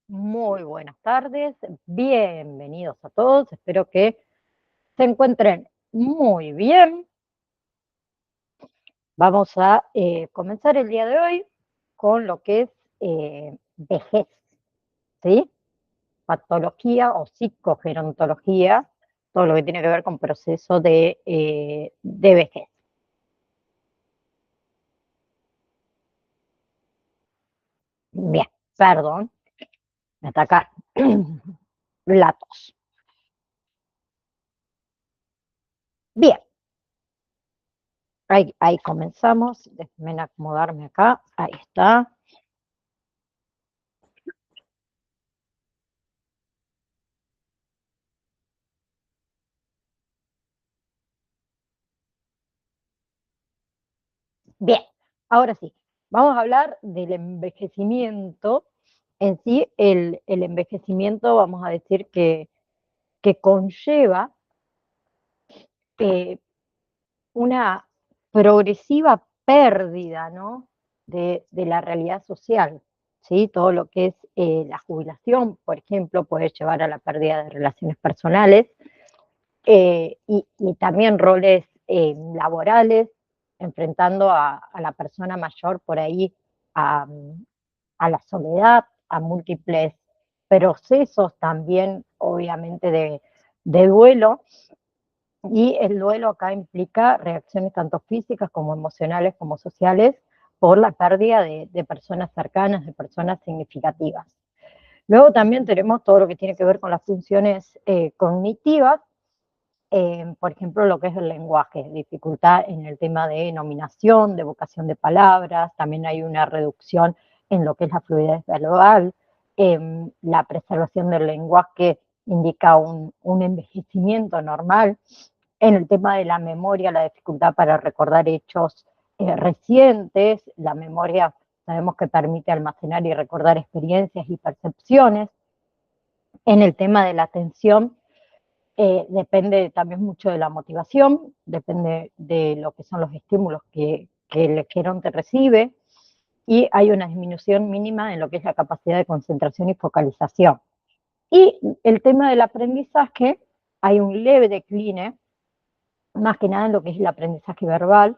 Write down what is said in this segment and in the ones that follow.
Muy buenas tardes, bienvenidos a todos, espero que se encuentren muy bien. Vamos a comenzar el día de hoy con lo que es vejez, ¿sí? Patología o psicogerontología, todo lo que tiene que ver con proceso de vejez. Bien, perdón, me ataca la tos. Bien, ahí comenzamos, déjenme acomodarme acá, ahí está. Bien, ahora sí, vamos a hablar del envejecimiento. En sí, el envejecimiento, vamos a decir que conlleva eh, una progresiva pérdida, ¿no? de la realidad social, ¿sí? Todo lo que es la jubilación, por ejemplo, puede llevar a la pérdida de relaciones personales, y también roles laborales, enfrentando a la persona mayor por ahí a, a la soledad, a múltiples procesos también, obviamente, de duelo. Y el duelo acá implica reacciones tanto físicas como emocionales como sociales por la pérdida de personas cercanas, de personas significativas. Luego también tenemos todo lo que tiene que ver con las funciones cognitivas, por ejemplo, lo que es el lenguaje, dificultad en el tema de nominación, de evocación de palabras, también hay una reducción en lo que es la fluidez verbal, la preservación del lenguaje indica un envejecimiento normal. En el tema de la memoria, la dificultad para recordar hechos recientes, la memoria sabemos que permite almacenar y recordar experiencias y percepciones. En el tema de la atención, depende también mucho de la motivación, depende de lo que son los estímulos que el geronte recibe, y hay una disminución mínima en lo que es la capacidad de concentración y focalización. Y el tema del aprendizaje, hay un leve decline, más que nada en lo que es el aprendizaje verbal,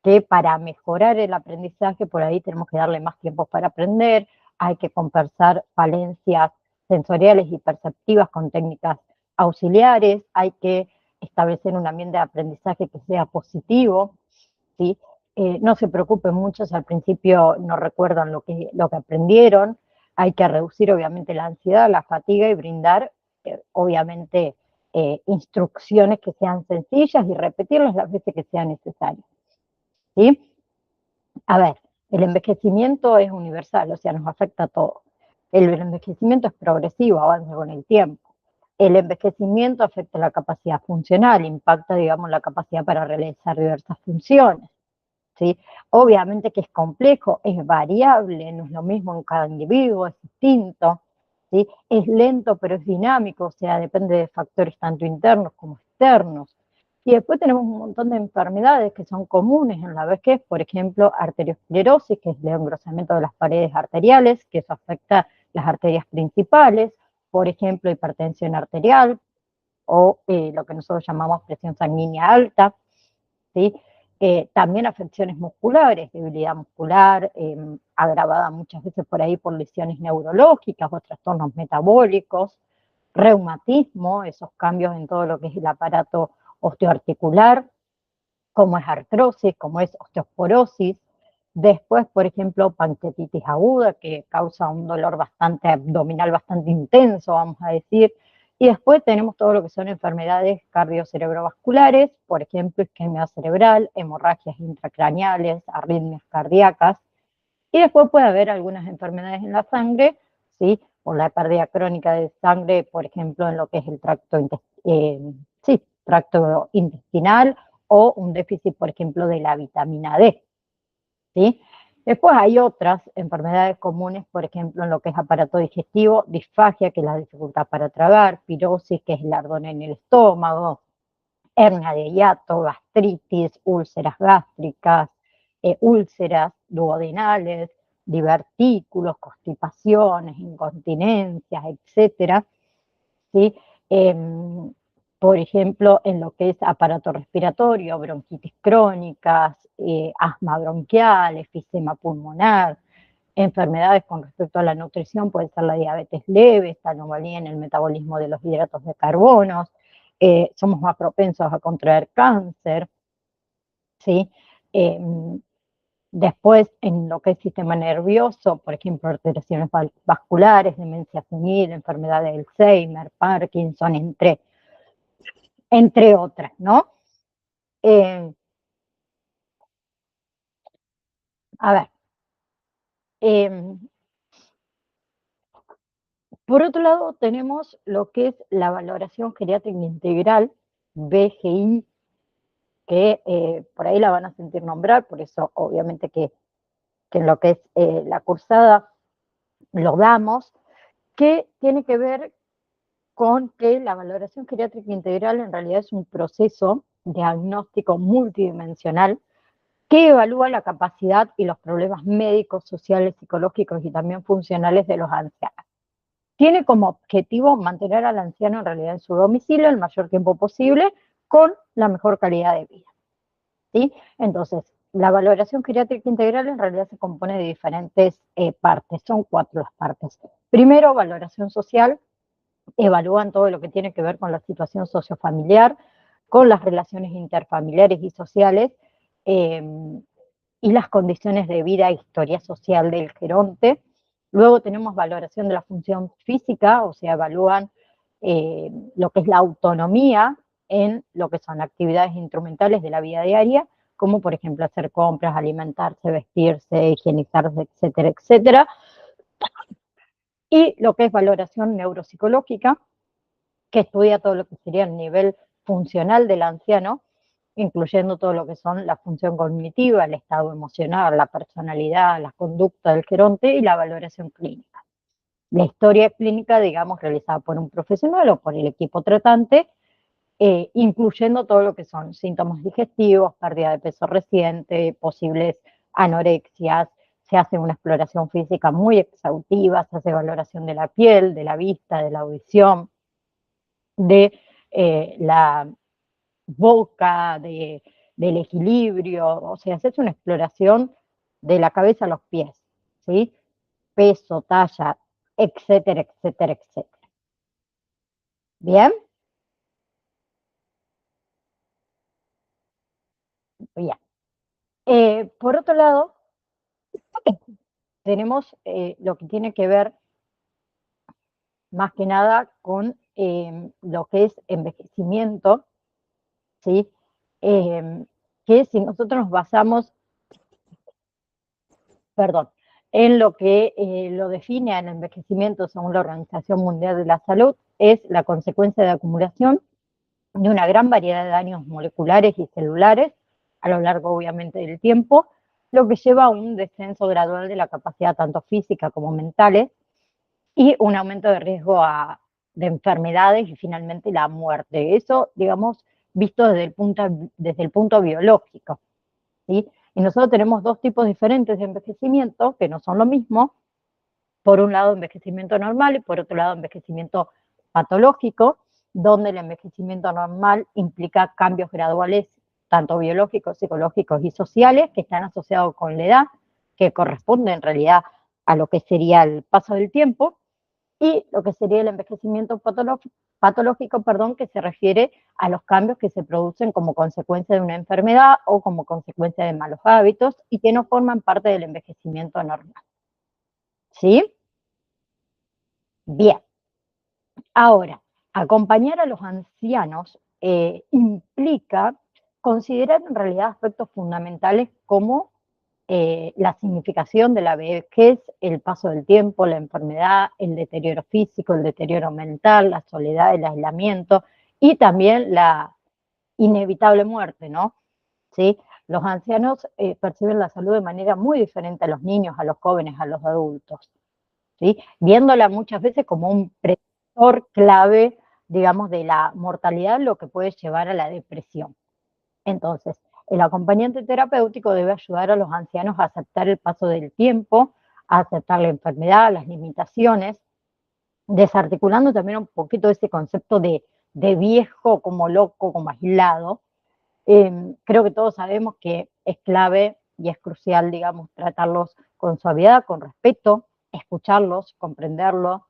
que para mejorar el aprendizaje por ahí tenemos que darle más tiempo para aprender, hay que compensar falencias sensoriales y perceptivas con técnicas auxiliares, hay que establecer un ambiente de aprendizaje que sea positivo, ¿sí? No se preocupen mucho si al principio no recuerdan lo que aprendieron, hay que reducir obviamente la ansiedad, la fatiga y brindar obviamente instrucciones que sean sencillas y repetirlas las veces que sea necesario, ¿sí? A ver, el envejecimiento es universal, o sea, nos afecta a todos. El envejecimiento es progresivo, avanza con el tiempo. El envejecimiento afecta la capacidad funcional, impacta, digamos, la capacidad para realizar diversas funciones, ¿sí? Obviamente que es complejo, es variable, no es lo mismo en cada individuo, es distinto, ¿sí? Es lento, pero es dinámico, o sea, depende de factores tanto internos como externos. Y después tenemos un montón de enfermedades que son comunes en la vejez, por ejemplo, arteriosclerosis, que es el engrosamiento de las paredes arteriales, que eso afecta las arterias principales, por ejemplo, hipertensión arterial o lo que nosotros llamamos presión sanguínea alta, ¿sí? También afecciones musculares, debilidad muscular, agravada muchas veces por ahí por lesiones neurológicas o trastornos metabólicos, reumatismo, esos cambios en todo lo que es el aparato osteoarticular, como es artrosis, como es osteoporosis. Después, por ejemplo, pancreatitis aguda, que causa un dolor bastante abdominal, bastante intenso, vamos a decir. Y después tenemos todo lo que son enfermedades cardiocerebrovasculares, por ejemplo, isquemia cerebral, hemorragias intracraneales, arritmias cardíacas. Y después puede haber algunas enfermedades en la sangre, ¿sí? Por la pérdida crónica de sangre, por ejemplo, en lo que es el tracto intestinal, o un déficit, por ejemplo, de la vitamina D, ¿sí? Después hay otras enfermedades comunes, por ejemplo, en lo que es aparato digestivo, disfagia, que es la dificultad para tragar, pirosis, que es el ardor en el estómago, hernia de hiato, gastritis, úlceras gástricas, úlceras duodenales, divertículos, constipaciones, incontinencias, etcétera, ¿sí? Por ejemplo, en lo que es aparato respiratorio, bronquitis crónicas, asma bronquial, efisema pulmonar, enfermedades con respecto a la nutrición, puede ser la diabetes leve, esta anomalía en el metabolismo de los hidratos de carbono, somos más propensos a contraer cáncer, ¿sí? Después, en lo que es sistema nervioso, por ejemplo, alteraciones vasculares, demencia senil, enfermedad de Alzheimer, Parkinson, entre otras, ¿no? Eh, a ver, eh, por otro lado, tenemos lo que es la valoración geriátrica integral, BGI, que por ahí la van a sentir nombrar, por eso obviamente que en lo que es la cursada lo damos, que tiene que ver con que la valoración geriátrica integral en realidad es un proceso diagnóstico multidimensional que evalúa la capacidad y los problemas médicos, sociales, psicológicos y también funcionales de los ancianos. Tiene como objetivo mantener al anciano en realidad en su domicilio el mayor tiempo posible con la mejor calidad de vida, ¿sí? Entonces, la valoración geriátrica integral en realidad se compone de diferentes partes, son 4 las partes. Primero, valoración social, evalúan todo lo que tiene que ver con la situación sociofamiliar, con las relaciones interfamiliares y sociales, eh, y las condiciones de vida e historia social del geronte. Luego tenemos valoración de la función física, o sea, evalúan lo que es la autonomía en lo que son actividades instrumentales de la vida diaria, como por ejemplo hacer compras, alimentarse, vestirse, higienizarse, etcétera, etcétera. Y lo que es valoración neuropsicológica, que estudia todo lo que sería el nivel funcional del anciano, incluyendo todo lo que son la función cognitiva, el estado emocional, la personalidad, la conducta del geronte y la valoración clínica. La historia clínica, digamos, realizada por un profesional o por el equipo tratante, incluyendo todo lo que son síntomas digestivos, pérdida de peso reciente, posibles anorexias, se hace una exploración física muy exhaustiva, se hace valoración de la piel, de la vista, de la audición, de la boca, del equilibrio, o sea, haces una exploración de la cabeza a los pies, ¿sí? Peso, talla, etcétera, etcétera, etcétera. ¿Bien? Bien. Por otro lado, tenemos lo que tiene que ver más que nada con lo que es envejecimiento, ¿sí? Que si nosotros nos basamos, perdón, en lo que lo define al envejecimiento según la Organización Mundial de la Salud, es la consecuencia de acumulación de una gran variedad de daños moleculares y celulares a lo largo, obviamente, del tiempo, lo que lleva a un descenso gradual de la capacidad tanto física como mentales y un aumento de riesgo de enfermedades y finalmente la muerte. Eso, digamos, visto desde el punto biológico, ¿sí? Y nosotros tenemos dos tipos diferentes de envejecimiento que no son lo mismo. Por un lado, envejecimiento normal y por otro lado, envejecimiento patológico, donde el envejecimiento normal implica cambios graduales, tanto biológicos, psicológicos y sociales, que están asociados con la edad, que corresponde en realidad a lo que sería el paso del tiempo, y lo que sería el envejecimiento patológico, perdón, que se refiere a los cambios que se producen como consecuencia de una enfermedad o como consecuencia de malos hábitos y que no forman parte del envejecimiento normal. ¿Sí? Bien. Ahora, acompañar a los ancianos implica considerar en realidad aspectos fundamentales como la significación de la vejez, el paso del tiempo, la enfermedad, el deterioro físico, el deterioro mental, la soledad, el aislamiento y también la inevitable muerte, ¿no? ¿Sí? Los ancianos perciben la salud de manera muy diferente a los niños, a los jóvenes, a los adultos, ¿sí? Viéndola muchas veces como un predictor clave, digamos, de la mortalidad, lo que puede llevar a la depresión. Entonces, el acompañante terapéutico debe ayudar a los ancianos a aceptar el paso del tiempo, a aceptar la enfermedad, las limitaciones, desarticulando también un poquito ese concepto de viejo como loco, como aislado. Creo que todos sabemos que es clave y es crucial, digamos, tratarlos con suavidad, con respeto, escucharlos, comprenderlos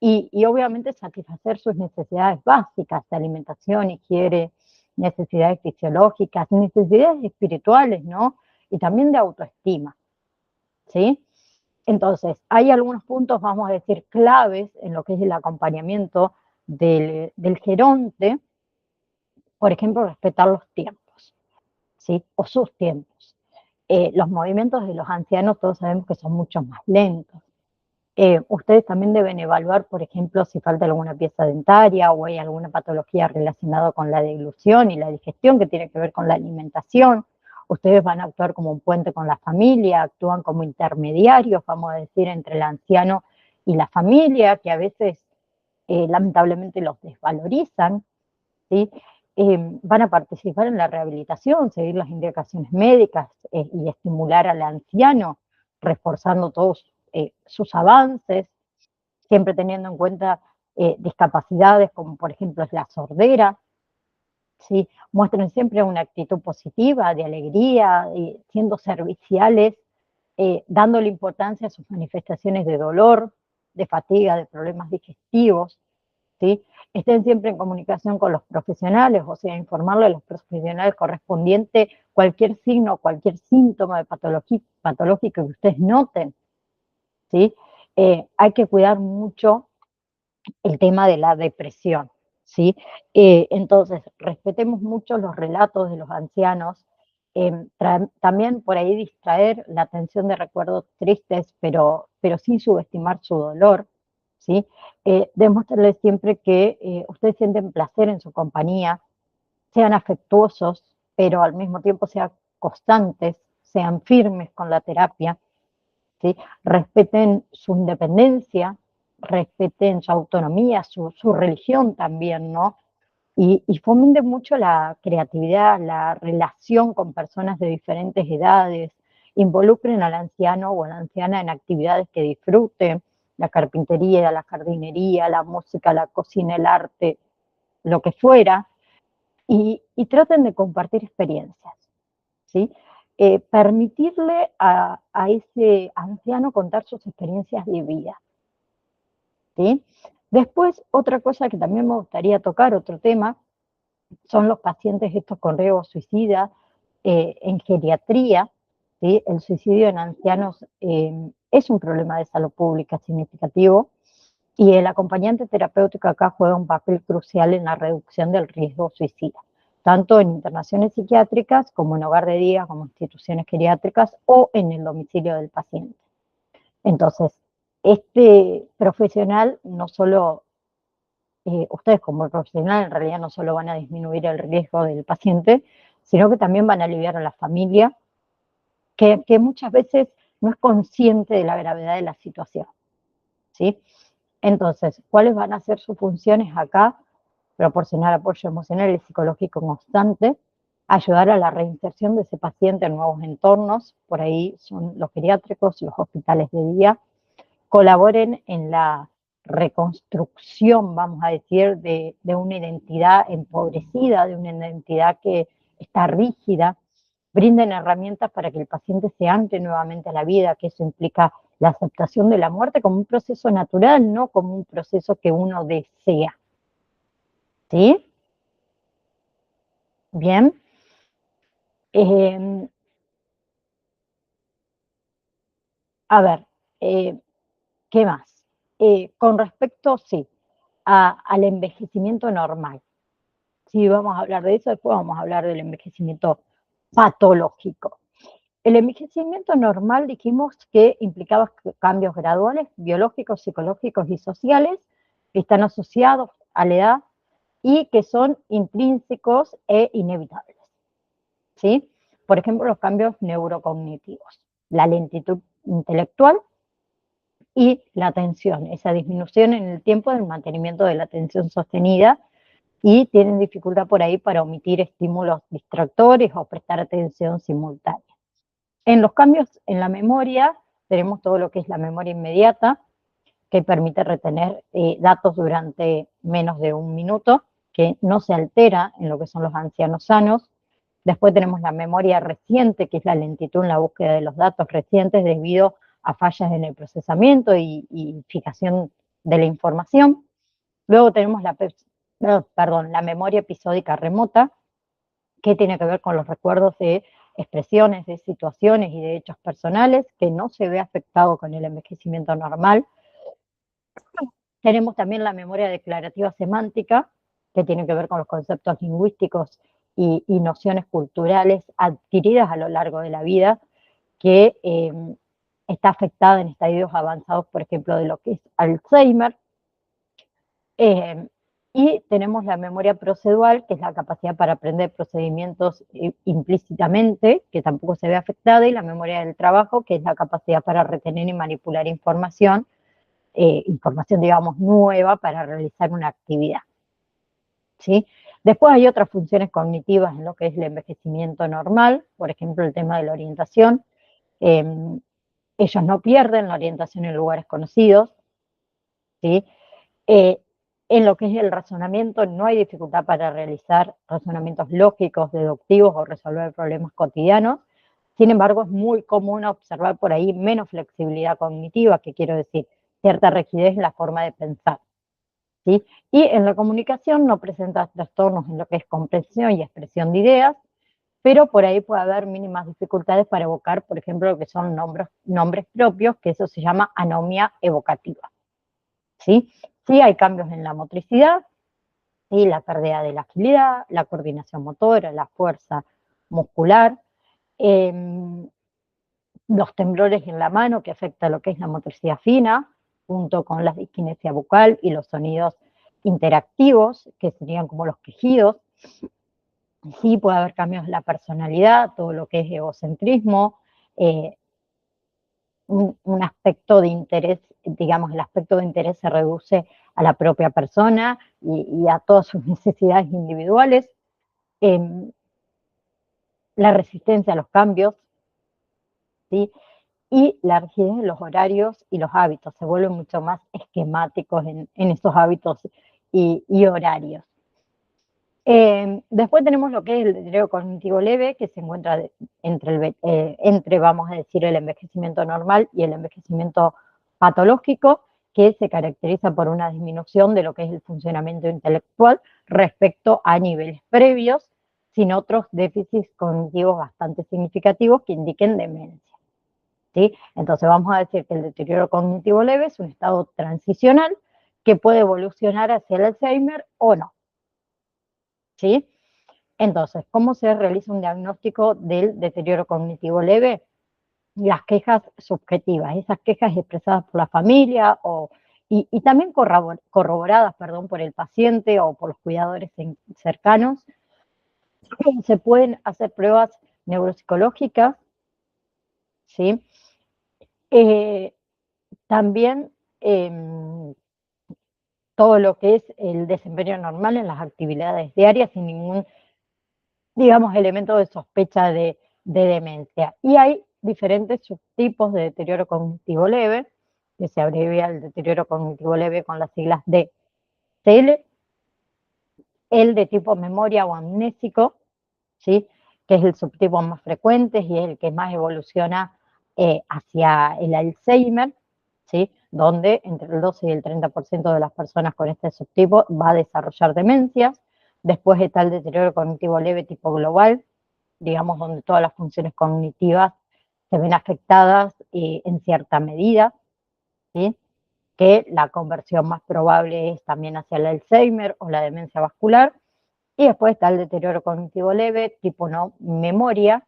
y obviamente satisfacer sus necesidades básicas de alimentación, higiene, necesidades fisiológicas, necesidades espirituales, ¿no? Y también de autoestima, ¿sí? Entonces, hay algunos puntos, vamos a decir, claves en lo que es el acompañamiento del geronte, por ejemplo, respetar los tiempos, ¿sí? O sus tiempos. Los movimientos de los ancianos todos sabemos que son mucho más lentos. Ustedes también deben evaluar, por ejemplo, si falta alguna pieza dentaria o hay alguna patología relacionada con la deglución y la digestión que tiene que ver con la alimentación. Ustedes van a actuar como un puente con la familia, actúan como intermediarios, vamos a decir, entre el anciano y la familia, que a veces lamentablemente los desvalorizan, ¿sí? Van a participar en la rehabilitación, seguir las indicaciones médicas y estimular al anciano, reforzando todos sus avances, siempre teniendo en cuenta discapacidades como por ejemplo es la sordera, ¿sí? Muestren siempre una actitud positiva, de alegría, siendo serviciales, dándole importancia a sus manifestaciones de dolor, de fatiga, de problemas digestivos, ¿sí? Estén siempre en comunicación con los profesionales, o sea, informarle a los profesionales correspondiente cualquier signo, cualquier síntoma de patológico que ustedes noten, ¿sí? Hay que cuidar mucho el tema de la depresión, ¿sí? Entonces, respetemos mucho los relatos de los ancianos, también por ahí distraer la atención de recuerdos tristes, pero sin subestimar su dolor, ¿sí? Demostrarles siempre que ustedes sienten placer en su compañía, sean afectuosos, pero al mismo tiempo sean constantes, sean firmes con la terapia, ¿sí? Respeten su independencia, respeten su autonomía, su religión también, ¿no? Y fomenten mucho la creatividad, la relación con personas de diferentes edades, involucren al anciano o a la anciana en actividades que disfruten, la carpintería, la jardinería, la música, la cocina, el arte, lo que fuera, y traten de compartir experiencias, ¿sí? Permitirle a ese anciano contar sus experiencias de vida, ¿sí? Después, otra cosa que también me gustaría tocar, otro tema, son los pacientes estos con riesgo suicida en geriatría, ¿sí? El suicidio en ancianos es un problema de salud pública significativo y el acompañante terapéutico acá juega un papel crucial en la reducción del riesgo suicida, tanto en internaciones psiquiátricas como en hogar de día, como instituciones geriátricas o en el domicilio del paciente. Entonces, este profesional no solo, ustedes como profesional en realidad no solo van a disminuir el riesgo del paciente, sino que también van a aliviar a la familia, que muchas veces no es consciente de la gravedad de la situación, ¿sí? Entonces, ¿cuáles van a ser sus funciones acá? Proporcionar apoyo emocional y psicológico constante, ayudar a la reinserción de ese paciente en nuevos entornos, por ahí son los geriátricos, los hospitales de día, colaboren en la reconstrucción, vamos a decir, de una identidad empobrecida, de una identidad que está rígida, brinden herramientas para que el paciente se ancle nuevamente a la vida, que eso implica la aceptación de la muerte como un proceso natural, no como un proceso que uno desea. ¿Sí? Bien. Eh, a ver, eh, ¿qué más? Con respecto, sí, al envejecimiento normal. Sí, vamos a hablar de eso, después vamos a hablar del envejecimiento patológico. El envejecimiento normal dijimos que implicaba cambios graduales, biológicos, psicológicos y sociales, que están asociados a la edad y que son intrínsecos e inevitables, ¿sí? Por ejemplo, los cambios neurocognitivos, la lentitud intelectual y la atención, esa disminución en el tiempo del mantenimiento de la atención sostenida y tienen dificultad por ahí para omitir estímulos distractores o prestar atención simultánea. En los cambios en la memoria tenemos todo lo que es la memoria inmediata, que permite retener datos durante menos de un minuto, que no se altera en lo que son los ancianos sanos. Después tenemos la memoria reciente, que es la lentitud en la búsqueda de los datos recientes debido a fallas en el procesamiento y fijación de la información. Luego tenemos la memoria episódica remota, que tiene que ver con los recuerdos de expresiones, de situaciones y de hechos personales, que no se ve afectado con el envejecimiento normal. Tenemos también la memoria declarativa semántica, que tiene que ver con los conceptos lingüísticos y nociones culturales adquiridas a lo largo de la vida, que está afectada en estadios avanzados, por ejemplo, de lo que es Alzheimer. Y tenemos la memoria procedural, que es la capacidad para aprender procedimientos implícitamente, que tampoco se ve afectada, y la memoria del trabajo, que es la capacidad para retener y manipular información, digamos, nueva para realizar una actividad. ¿Sí? Después hay otras funciones cognitivas en lo que es el envejecimiento normal, por ejemplo, el tema de la orientación. Ellos no pierden la orientación en lugares conocidos, ¿sí? En lo que es el razonamiento, no hay dificultad para realizar razonamientos lógicos, deductivos o resolver problemas cotidianos. Sin embargo, es muy común observar por ahí menos flexibilidad cognitiva, que quiero decir, cierta rigidez en la forma de pensar. ¿Sí? Y en la comunicación no presenta trastornos en lo que es comprensión y expresión de ideas, pero por ahí puede haber mínimas dificultades para evocar, por ejemplo, lo que son nombres propios, que eso se llama anomia evocativa. ¿Sí? Sí hay cambios en la motricidad, ¿sí? La pérdida de la agilidad, la coordinación motora, la fuerza muscular, los temblores en la mano, que afecta lo que es la motricidad fina, junto con la disquinesia bucal y los sonidos interactivos, que serían como los quejidos. Sí puede haber cambios en la personalidad, todo lo que es egocentrismo, un aspecto de interés, digamos, el aspecto de interés se reduce a la propia persona y a todas sus necesidades individuales. La resistencia a los cambios, ¿sí? Y la rigidez de los horarios y los hábitos, se vuelven mucho más esquemáticos en esos hábitos y horarios. Después tenemos lo que es el deterioro cognitivo leve, que se encuentra entre, vamos a decir, el envejecimiento normal y el envejecimiento patológico, que se caracteriza por una disminución de lo que es el funcionamiento intelectual respecto a niveles previos, sin otros déficits cognitivos bastante significativos que indiquen demencia. ¿Sí? Entonces vamos a decir que el deterioro cognitivo leve es un estado transicional que puede evolucionar hacia el Alzheimer o no. ¿Sí? Entonces, ¿cómo se realiza un diagnóstico del deterioro cognitivo leve? Las quejas subjetivas, esas quejas expresadas por la familia y también corroboradas, perdón, por el paciente o por los cuidadores cercanos. Se pueden hacer pruebas neuropsicológicas, ¿sí? También todo lo que es el desempeño normal en las actividades diarias sin ningún, digamos, elemento de sospecha de demencia. Y hay diferentes subtipos de deterioro cognitivo leve, que se abrevia el deterioro cognitivo leve con las siglas DCL, el de tipo memoria o amnésico, ¿sí? Que es el subtipo más frecuente y es el que más evoluciona hacia el Alzheimer, ¿sí? Donde entre el 12 y el 30% de las personas con este subtipo va a desarrollar demencias. Después está el deterioro cognitivo leve tipo global, digamos, donde todas las funciones cognitivas se ven afectadas en cierta medida, ¿sí? Que la conversión más probable es también hacia el Alzheimer o la demencia vascular. Y después está el deterioro cognitivo leve, tipo no memoria,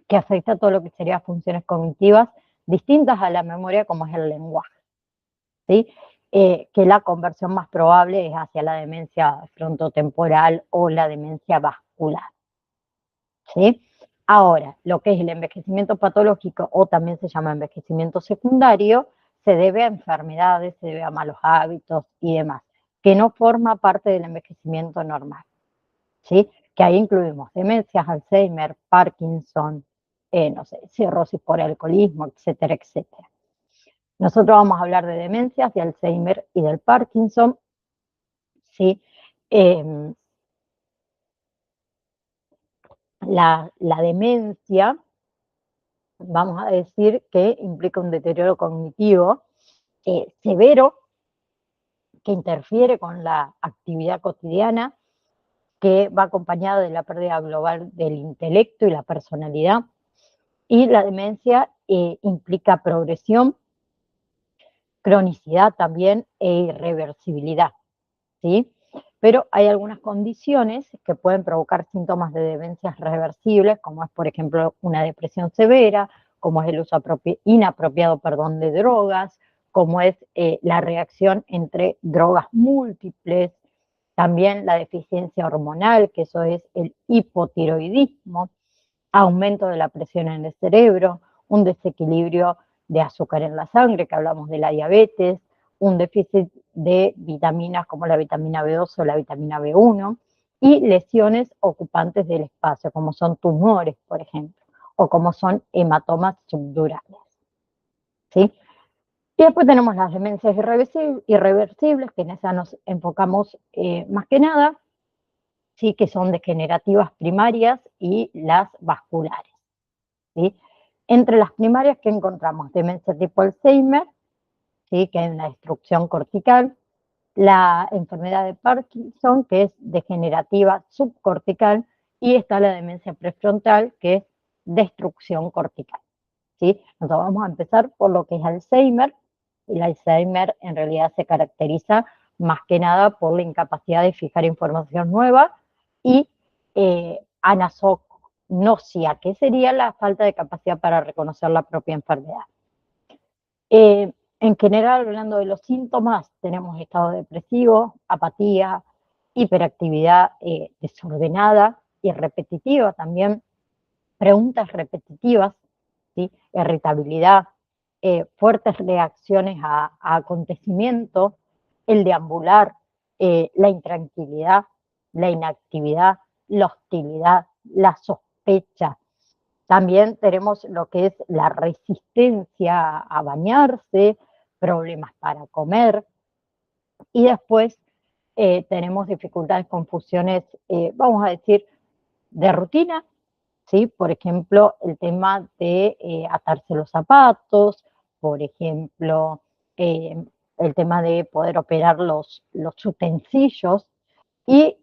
que afecta todo lo que serían funciones cognitivas distintas a la memoria, como es el lenguaje. ¿Sí? Que la conversión más probable es hacia la demencia frontotemporal o la demencia vascular. ¿Sí? Ahora, lo que es el envejecimiento patológico o también se llama envejecimiento secundario, se debe a enfermedades, se debe a malos hábitos y demás, que no forma parte del envejecimiento normal. ¿Sí? Que ahí incluimos demencias, Alzheimer, Parkinson, no sé, cirrosis por alcoholismo, etcétera, etcétera. Nosotros vamos a hablar de demencias, de Alzheimer y del Parkinson, ¿sí? Eh, la demencia, vamos a decir que implica un deterioro cognitivo severo que interfiere con la actividad cotidiana, que va acompañada de la pérdida global del intelecto y la personalidad. Y la demencia implica progresión, cronicidad también e irreversibilidad, ¿sí? Pero hay algunas condiciones que pueden provocar síntomas de demencias reversibles, como es, por ejemplo, una depresión severa, como es el uso inapropiado, perdón, de drogas, como es la reacción entre drogas múltiples, también la deficiencia hormonal, que eso es el hipotiroidismo, aumento de la presión en el cerebro, un desequilibrio de azúcar en la sangre, que hablamos de la diabetes, un déficit de vitaminas como la vitamina B2 o la vitamina B1, y lesiones ocupantes del espacio, como son tumores, por ejemplo, o como son hematomas subdurales, ¿sí? Y después tenemos las demencias irreversibles, que en esas nos enfocamos más que nada, ¿sí? Que son degenerativas primarias y las vasculares, ¿sí? Entre las primarias que encontramos demencia tipo Alzheimer, ¿sí? Que es una destrucción cortical, la enfermedad de Parkinson, que es degenerativa subcortical, y está la demencia prefrontal, que es destrucción cortical, ¿sí? Entonces vamos a empezar por lo que es Alzheimer. El Alzheimer en realidad se caracteriza más que nada por la incapacidad de fijar información nueva y anasognosia, que sería la falta de capacidad para reconocer la propia enfermedad. En general, hablando de los síntomas, tenemos estado depresivo, apatía, hiperactividad desordenada y repetitiva también, preguntas repetitivas, ¿sí? Irritabilidad, fuertes reacciones a acontecimientos, el deambular, la intranquilidad, la inactividad, la hostilidad, la sospecha. También tenemos lo que es la resistencia a bañarse, problemas para comer, y después tenemos dificultades, confusiones, vamos a decir, de rutina, ¿sí? Por ejemplo, el tema de atarse los zapatos, por ejemplo, el tema de poder operar los utensilios, y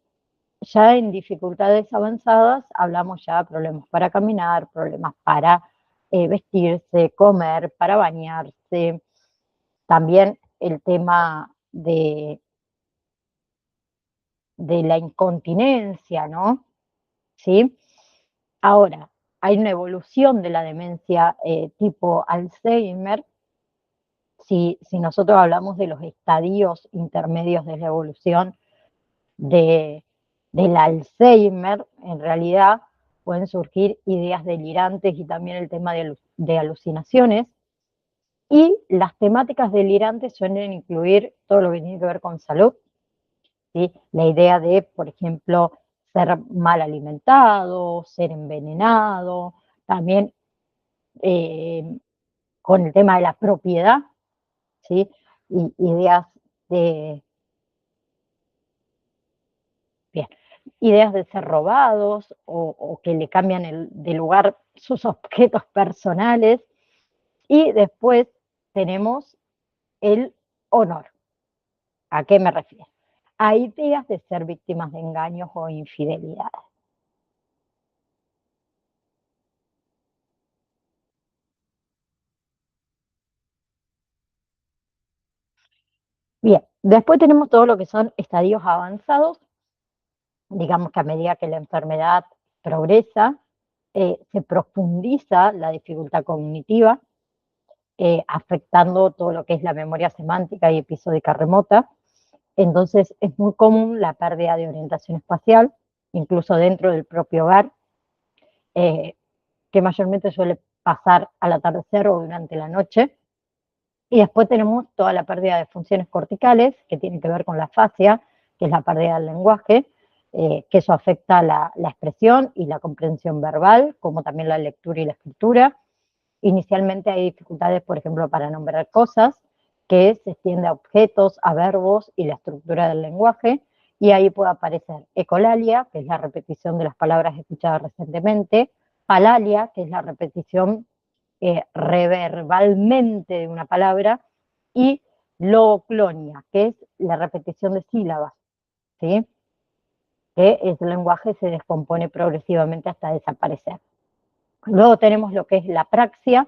ya en dificultades avanzadas hablamos ya de problemas para caminar, problemas para vestirse, comer, para bañarse, también el tema de la incontinencia, ¿no? ¿Sí? Ahora, hay una evolución de la demencia tipo Alzheimer. Si nosotros hablamos de los estadios intermedios de la evolución de, del Alzheimer, en realidad pueden surgir ideas delirantes y también el tema de alucinaciones. Y las temáticas delirantes suelen incluir todo lo que tiene que ver con salud, ¿sí? La idea de, por ejemplo, ser mal alimentado, ser envenenado, también con el tema de la propiedad, ¿sí? Y ideas de, bien, ideas de ser robados o que le cambian de lugar sus objetos personales. Y después tenemos el honor. ¿A qué me refiero? A ideas de ser víctimas de engaños o infidelidades. Bien, después tenemos todo lo que son estadios avanzados. Digamos que a medida que la enfermedad progresa, se profundiza la dificultad cognitiva, afectando todo lo que es la memoria semántica y episódica remota. Entonces es muy común la pérdida de orientación espacial, incluso dentro del propio hogar, eh, que mayormente suele pasar al atardecer o durante la noche. Y después tenemos toda la pérdida de funciones corticales, que tiene que ver con la fascia, que es la pérdida del lenguaje, que eso afecta la expresión y la comprensión verbal, como también la lectura y la escritura. Inicialmente hay dificultades, por ejemplo, para nombrar cosas, que se extiende a objetos, a verbos y la estructura del lenguaje, y ahí puede aparecer ecolalia, que es la repetición de las palabras escuchadas recientemente, palalia, que es la repetición reverbalmente de una palabra, y looclonia, que es la repetición de sílabas, ¿sí? Que el lenguaje se descompone progresivamente hasta desaparecer. Luego tenemos lo que es la praxia,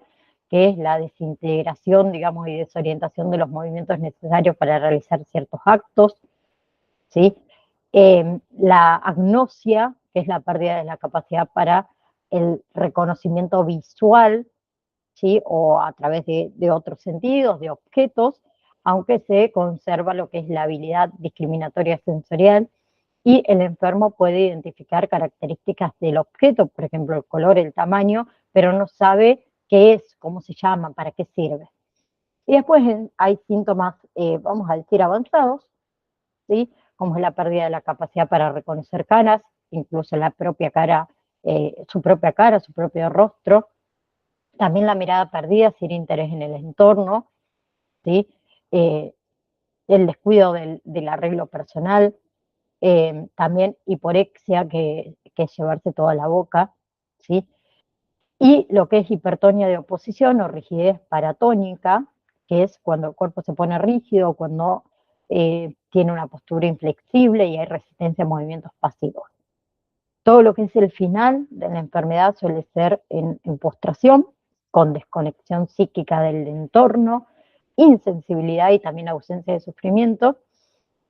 que es la desintegración, digamos, y desorientación de los movimientos necesarios para realizar ciertos actos, ¿sí? La agnosia, que es la pérdida de la capacidad para el reconocimiento visual, ¿sí? O a través de otros sentidos, de objetos, aunque se conserva lo que es la habilidad discriminatoria sensorial, y el enfermo puede identificar características del objeto, por ejemplo, el color, el tamaño, pero no sabe qué es, cómo se llama, para qué sirve. Y después hay síntomas, vamos a decir, avanzados, ¿sí? Como es la pérdida de la capacidad para reconocer caras, incluso la propia cara, su propio rostro, también la mirada perdida sin interés en el entorno, ¿sí? Eh, el descuido del arreglo personal, también hiporexia, que es llevarse toda la boca, ¿sí? Y lo que es hipertonía de oposición o rigidez paratónica, que es cuando el cuerpo se pone rígido, cuando tiene una postura inflexible y hay resistencia a movimientos pasivos. Todo lo que es el final de la enfermedad suele ser en postración, con desconexión psíquica del entorno, insensibilidad y también ausencia de sufrimiento.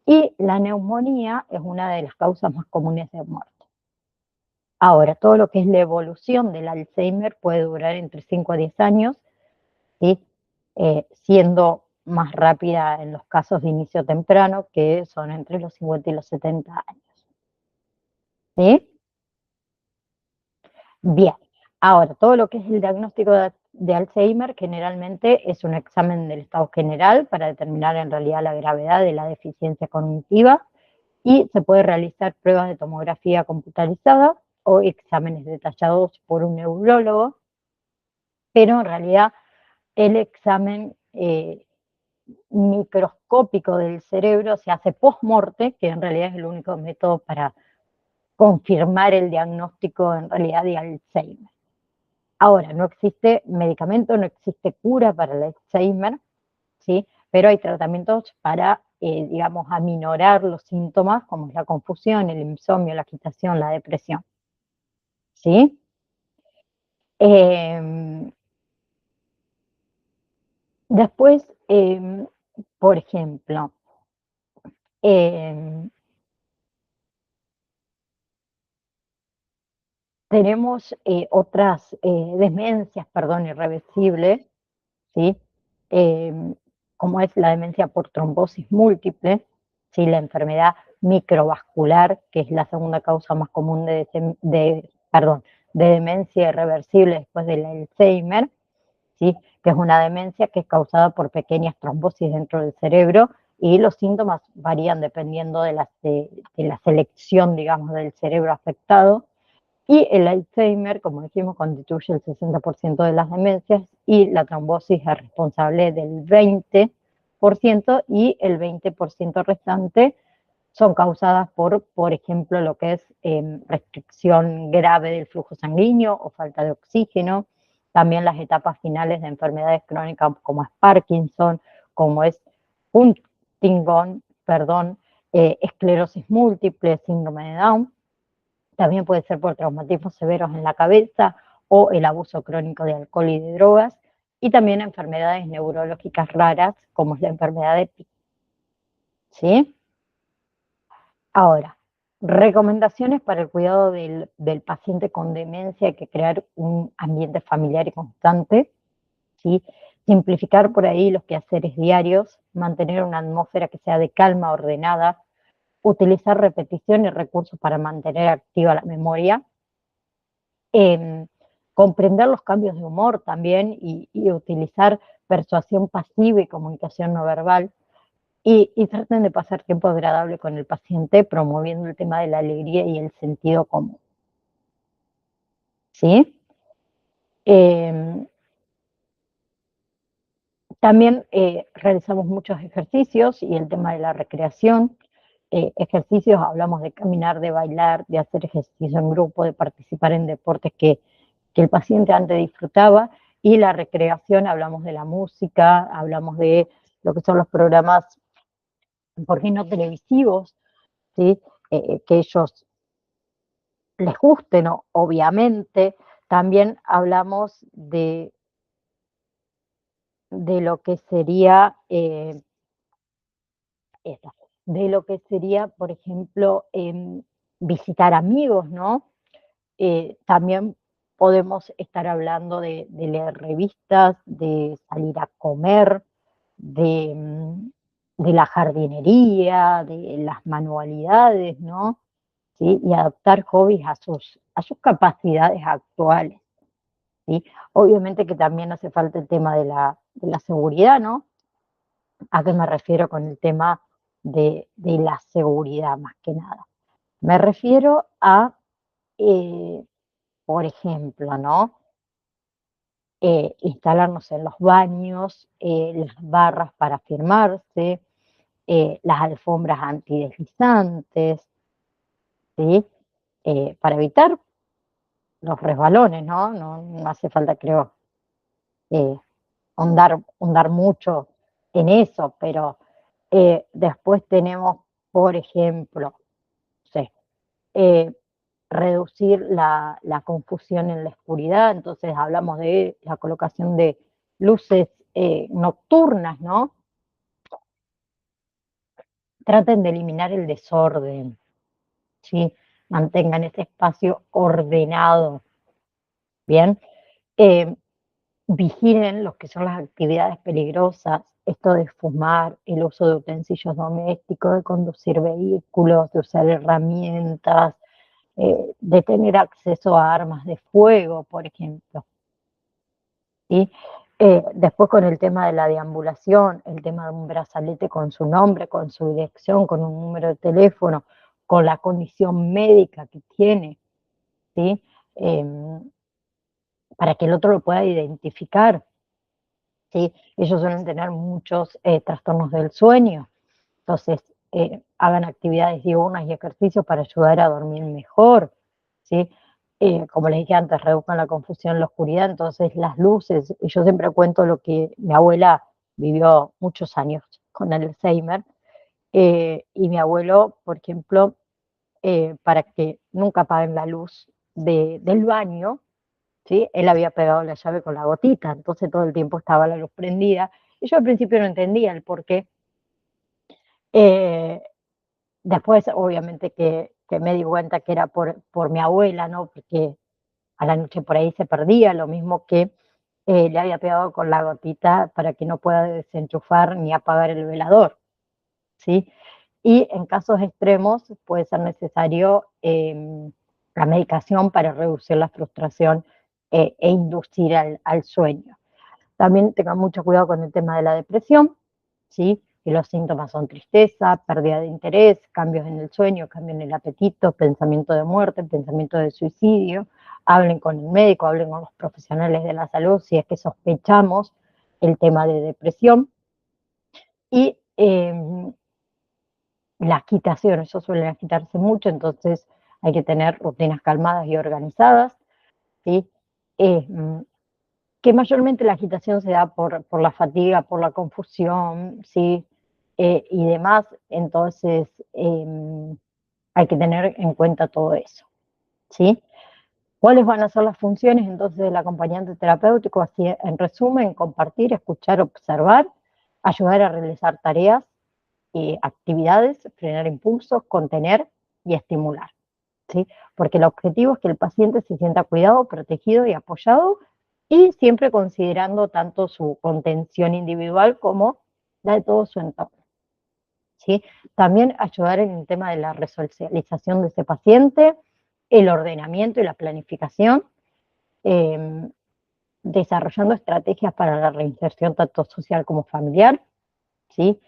Y la neumonía es una de las causas más comunes de muerte. Ahora, todo lo que es la evolución del Alzheimer puede durar entre 5 a 10 años, ¿sí? Siendo más rápida en los casos de inicio temprano, que son entre los 50 y los 70 años. ¿Sí? Bien, ahora todo lo que es el diagnóstico de Alzheimer generalmente es un examen del estado general para determinar en realidad la gravedad de la deficiencia cognitiva y se puede realizar pruebas de tomografía computarizada o exámenes detallados por un neurólogo, pero en realidad el examen microscópico del cerebro se hace post-morte, que en realidad es el único método para confirmar el diagnóstico en realidad de Alzheimer. Ahora, no existe medicamento, no existe cura para el Alzheimer, ¿sí? Pero hay tratamientos para, digamos, aminorar los síntomas, como es la confusión, el insomnio, la agitación, la depresión, ¿sí? Después, por ejemplo, eh, tenemos otras demencias, perdón, irreversibles, ¿sí? Eh, como es la demencia por trombosis múltiple, ¿sí? La enfermedad microvascular, que es la segunda causa más común de demencia irreversible después del Alzheimer, ¿sí? Que es una demencia que es causada por pequeñas trombosis dentro del cerebro y los síntomas varían dependiendo de la selección, digamos, del cerebro afectado. Y el Alzheimer, como dijimos, constituye el 60% de las demencias y la trombosis es responsable del 20% y el 20% restante son causadas por ejemplo, lo que es restricción grave del flujo sanguíneo o falta de oxígeno, también las etapas finales de enfermedades crónicas como es Parkinson, como es Huntington, perdón, esclerosis múltiple, síndrome de Down. También puede ser por traumatismos severos en la cabeza o el abuso crónico de alcohol y de drogas, y también enfermedades neurológicas raras, como es la enfermedad de Pitt. ¿Sí? Ahora, recomendaciones para el cuidado del paciente con demencia: hay que crear un ambiente familiar y constante, ¿sí? Simplificar por ahí los quehaceres diarios, mantener una atmósfera que sea de calma, ordenada, utilizar repetición y recursos para mantener activa la memoria, eh, comprender los cambios de humor también y utilizar persuasión pasiva y comunicación no verbal, y traten de pasar tiempo agradable con el paciente, promoviendo el tema de la alegría y el sentido común, ¿sí? Em, También realizamos muchos ejercicios y el tema de la recreación. Ejercicios, hablamos de caminar, de bailar, de hacer ejercicio en grupo, de participar en deportes que el paciente antes disfrutaba. Y la recreación, hablamos de la música, hablamos de lo que son los programas, ¿por qué no televisivos? ¿Sí? Que ellos les gusten, ¿no? Obviamente. También hablamos de lo que sería esa, de lo que sería, por ejemplo, visitar amigos, ¿no? También podemos estar hablando de leer revistas, de salir a comer, de, de la jardinería, de las manualidades, ¿no? ¿Sí? Y adaptar hobbies a sus capacidades actuales, ¿sí? Obviamente que también hace falta el tema de la seguridad, ¿no? ¿A qué me refiero con el tema de la seguridad más que nada? Me refiero a, eh, por ejemplo, ¿no? Instalarnos en los baños, las barras para firmarse, las alfombras antideslizantes, ¿sí? Para evitar los resbalones, ¿no? No hace falta, creo, eh, ahondar mucho en eso, pero después tenemos, por ejemplo, sí, eh, reducir la confusión en la oscuridad, entonces hablamos de la colocación de luces nocturnas, ¿no? Traten de eliminar el desorden, ¿sí? Mantengan ese espacio ordenado, ¿bien? Eh, Vigilen lo que son las actividades peligrosas, esto de fumar, el uso de utensilios domésticos, de conducir vehículos, de usar herramientas, de tener acceso a armas de fuego, por ejemplo, ¿sí? Después con el tema de la deambulación, el tema de un brazalete con su nombre, con su dirección, con un número de teléfono, con la condición médica que tiene, ¿sí? Em, para que el otro lo pueda identificar, ¿sí? Ellos suelen tener muchos trastornos del sueño, entonces hagan actividades diurnas y ejercicios para ayudar a dormir mejor, ¿sí? Como les dije antes, reduzcan la confusión en la oscuridad, entonces las luces, y yo siempre cuento lo que mi abuela vivió muchos años con Alzheimer, y mi abuelo, por ejemplo, para que nunca apaguen la luz del baño, ¿sí? Él había pegado la llave con la gotita, entonces todo el tiempo estaba la luz prendida. Y yo al principio no entendía el por qué. Eh, Después, obviamente, que me di cuenta que era por mi abuela, ¿no? Porque a la noche por ahí se perdía, lo mismo que le había pegado con la gotita para que no pueda desenchufar ni apagar el velador, ¿sí? Y en casos extremos puede ser necesario la medicación para reducir la frustración e inducir al sueño. También tengan mucho cuidado con el tema de la depresión, ¿sí? Y los síntomas son tristeza, pérdida de interés, cambios en el sueño, cambios en el apetito, pensamiento de muerte, pensamiento de suicidio. Hablen con el médico, hablen con los profesionales de la salud si es que sospechamos el tema de depresión. Y la agitación, ellos suelen agitarse mucho, entonces hay que tener rutinas calmadas y organizadas, ¿sí? Mm, que mayormente la agitación se da por la fatiga, por la confusión, ¿sí? Y demás, entonces hay que tener en cuenta todo eso, ¿sí? ¿Cuáles van a ser las funciones entonces del acompañante terapéutico? Así, en resumen, compartir, escuchar, observar, ayudar a realizar tareas y actividades, frenar impulsos, contener y estimular, ¿sí? Porque el objetivo es que el paciente se sienta cuidado, protegido y apoyado, y siempre considerando tanto su contención individual como la de todo su entorno, ¿sí? También ayudar en el tema de la resocialización de ese paciente, el ordenamiento y la planificación, eh, desarrollando estrategias para la reinserción tanto social como familiar, ¿sí?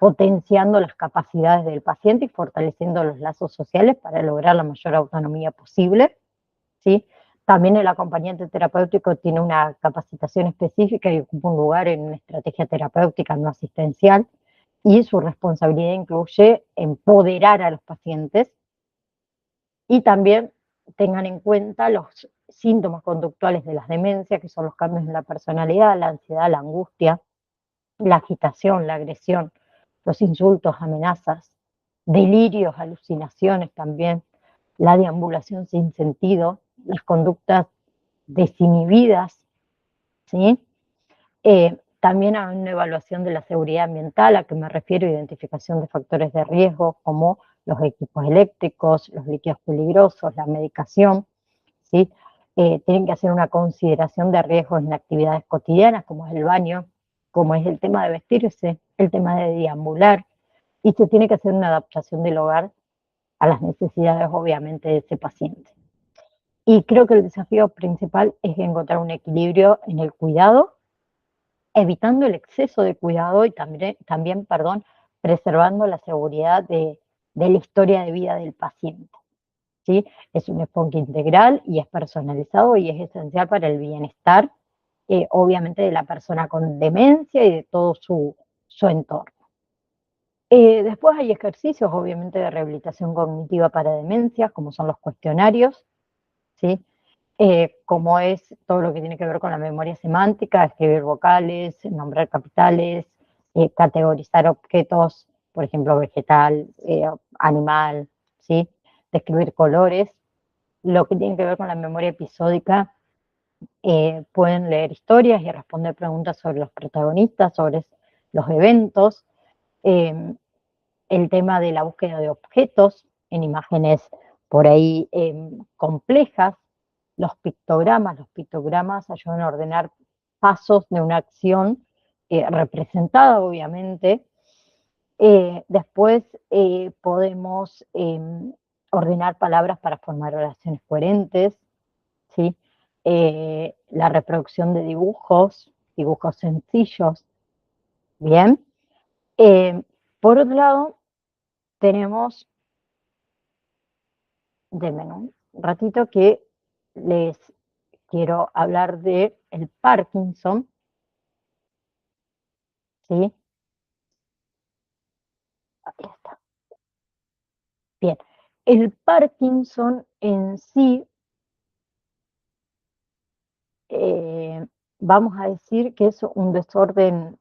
potenciando las capacidades del paciente y fortaleciendo los lazos sociales para lograr la mayor autonomía posible, ¿sí? También el acompañante terapéutico tiene una capacitación específica y ocupa un lugar en una estrategia terapéutica no asistencial, y su responsabilidad incluye empoderar a los pacientes. Y también tengan en cuenta los síntomas conductuales de las demencias, que son los cambios en la personalidad, la ansiedad, la angustia, la agitación, la agresión, los insultos, amenazas, delirios, alucinaciones también, la deambulación sin sentido, las conductas desinhibidas, ¿sí? También hay una evaluación de la seguridad ambiental, a que me refiero, identificación de factores de riesgo como los equipos eléctricos, los líquidos peligrosos, la medicación, ¿sí? Tienen que hacer una consideración de riesgos en actividades cotidianas, como es el baño, como es el tema de vestirse, el tema de deambular, y se tiene que hacer una adaptación del hogar a las necesidades, obviamente, de ese paciente. Y creo que el desafío principal es encontrar un equilibrio en el cuidado, evitando el exceso de cuidado y también, preservando la seguridad de la historia de vida del paciente, ¿sí? Es un enfoque integral y es personalizado y es esencial para el bienestar, obviamente, de la persona con demencia y de todo su entorno. Después hay ejercicios, obviamente, de rehabilitación cognitiva para demencias, como son los cuestionarios, ¿sí? Como es todo lo que tiene que ver con la memoria semántica, escribir vocales, nombrar capitales, categorizar objetos, por ejemplo, vegetal, animal, ¿sí? Describir colores. Lo que tiene que ver con la memoria episódica, pueden leer historias y responder preguntas sobre los protagonistas, sobre los eventos. Eh, el tema de la búsqueda de objetos en imágenes por ahí complejas, los pictogramas ayudan a ordenar pasos de una acción representada, obviamente. Después podemos ordenar palabras para formar oraciones coherentes, ¿sí? La reproducción de dibujos sencillos, ¿bien? Por otro lado, tenemos, denme un ratito, que les quiero hablar de el Parkinson, ¿sí? Ahí está. Bien, el Parkinson en sí, eh, vamos a decir que es un desorden